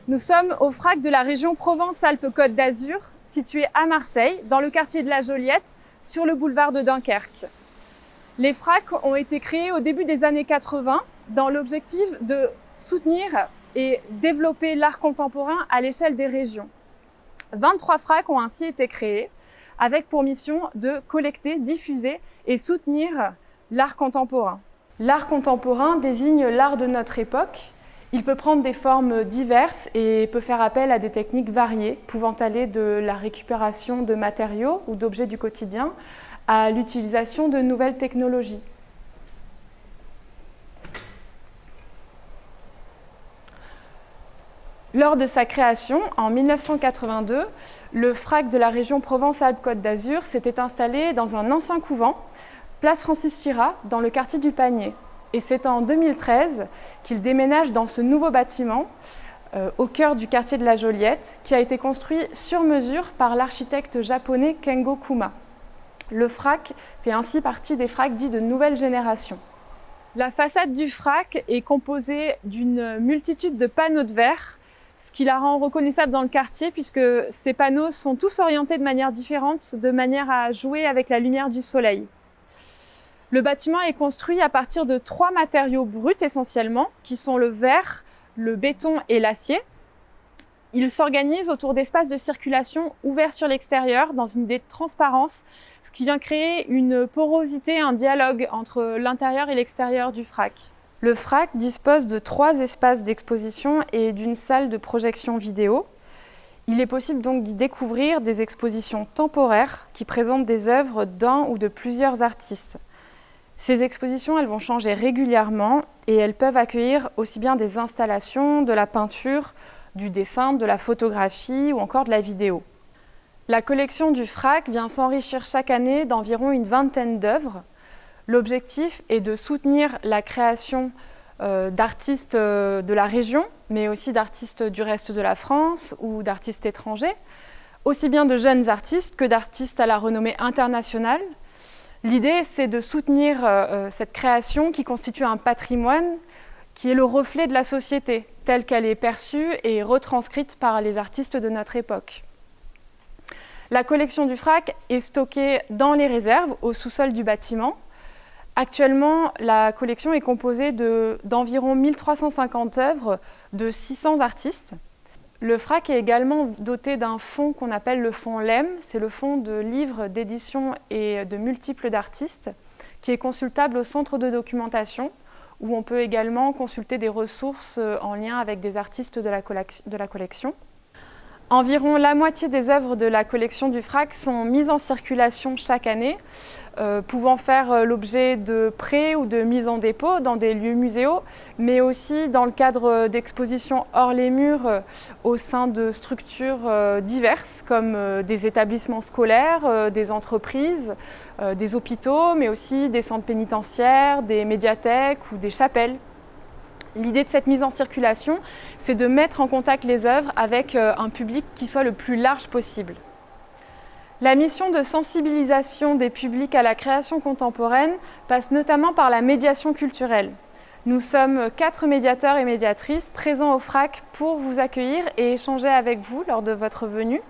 Nous sommes au FRAC de la région Provence-Alpes-Côte d'Azur, situé à Marseille, dans le quartier de la Joliette, sur le boulevard de Dunkerque. Les FRAC ont été créés au début des années 80 dans l'objectif de soutenir et développer l'art contemporain à l'échelle des régions. 23 FRAC ont ainsi été créés, avec pour mission de collecter, diffuser et soutenir l'art contemporain. L'art contemporain désigne l'art de notre époque. Il peut prendre des formes diverses et peut faire appel à des techniques variées, pouvant aller de la récupération de matériaux ou d'objets du quotidien à l'utilisation de nouvelles technologies. Lors de sa création, en 1982, le FRAC de la région Provence-Alpes-Côte d'Azur s'était installé dans un ancien couvent, place Francis Chirat, dans le quartier du Panier. Et c'est en 2013 qu'il déménage dans ce nouveau bâtiment, au cœur du quartier de la Joliette, qui a été construit sur mesure par l'architecte japonais Kengo Kuma. Le FRAC fait ainsi partie des FRAC dits de nouvelle génération. La façade du FRAC est composée d'une multitude de panneaux de verre, ce qui la rend reconnaissable dans le quartier puisque ces panneaux sont tous orientés de manière différente, de manière à jouer avec la lumière du soleil. Le bâtiment est construit à partir de 3 matériaux bruts essentiellement, qui sont le verre, le béton et l'acier. Il s'organise autour d'espaces de circulation ouverts sur l'extérieur dans une idée de transparence, ce qui vient créer une porosité, un dialogue entre l'intérieur et l'extérieur du FRAC. Le FRAC dispose de 3 espaces d'exposition et d'une salle de projection vidéo. Il est possible donc d'y découvrir des expositions temporaires qui présentent des œuvres d'un ou de plusieurs artistes. Ces expositions, elles vont changer régulièrement et elles peuvent accueillir aussi bien des installations, de la peinture, du dessin, de la photographie ou encore de la vidéo. La collection du FRAC vient s'enrichir chaque année d'environ une vingtaine d'œuvres. L'objectif est de soutenir la création d'artistes de la région, mais aussi d'artistes du reste de la France ou d'artistes étrangers, aussi bien de jeunes artistes que d'artistes à la renommée internationale. L'idée, c'est de soutenir cette création qui constitue un patrimoine qui est le reflet de la société, telle qu'elle est perçue et retranscrite par les artistes de notre époque. La collection du FRAC est stockée dans les réserves, au sous-sol du bâtiment. Actuellement, la collection est composée d'environ 1350 œuvres de 600 artistes. Le FRAC est également doté d'un fonds qu'on appelle le fonds LEM, c'est le fonds de livres, d'édition et de multiples d'artistes, qui est consultable au centre de documentation, où on peut également consulter des ressources en lien avec des artistes de la collection. Environ la moitié des œuvres de la collection du FRAC sont mises en circulation chaque année, pouvant faire l'objet de prêts ou de mise en dépôt dans des lieux muséaux, mais aussi dans le cadre d'expositions hors les murs au sein de structures diverses comme des établissements scolaires, des entreprises, des hôpitaux, mais aussi des centres pénitentiaires, des médiathèques ou des chapelles. L'idée de cette mise en circulation, c'est de mettre en contact les œuvres avec un public qui soit le plus large possible. La mission de sensibilisation des publics à la création contemporaine passe notamment par la médiation culturelle. Nous sommes 4 médiateurs et médiatrices présents au FRAC pour vous accueillir et échanger avec vous lors de votre venue.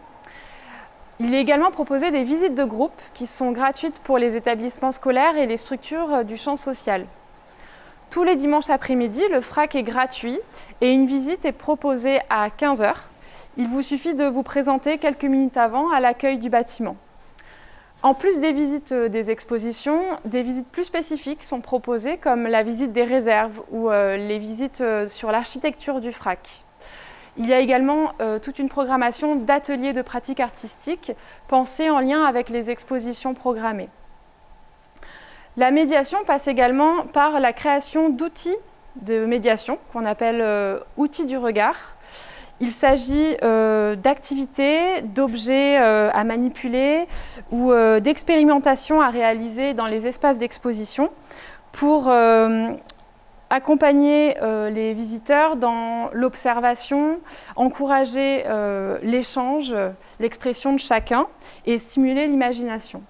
Il est également proposé des visites de groupe qui sont gratuites pour les établissements scolaires et les structures du champ social. Tous les dimanches après-midi, le FRAC est gratuit et une visite est proposée à 15h. Il vous suffit de vous présenter quelques minutes avant à l'accueil du bâtiment. En plus des visites des expositions, des visites plus spécifiques sont proposées comme la visite des réserves ou les visites sur l'architecture du FRAC. Il y a également toute une programmation d'ateliers de pratique artistique pensés en lien avec les expositions programmées. La médiation passe également par la création d'outils de médiation qu'on appelle outils du regard. Il s'agit d'activités, d'objets à manipuler ou d'expérimentations à réaliser dans les espaces d'exposition pour accompagner les visiteurs dans l'observation, encourager l'échange, l'expression de chacun et stimuler l'imagination.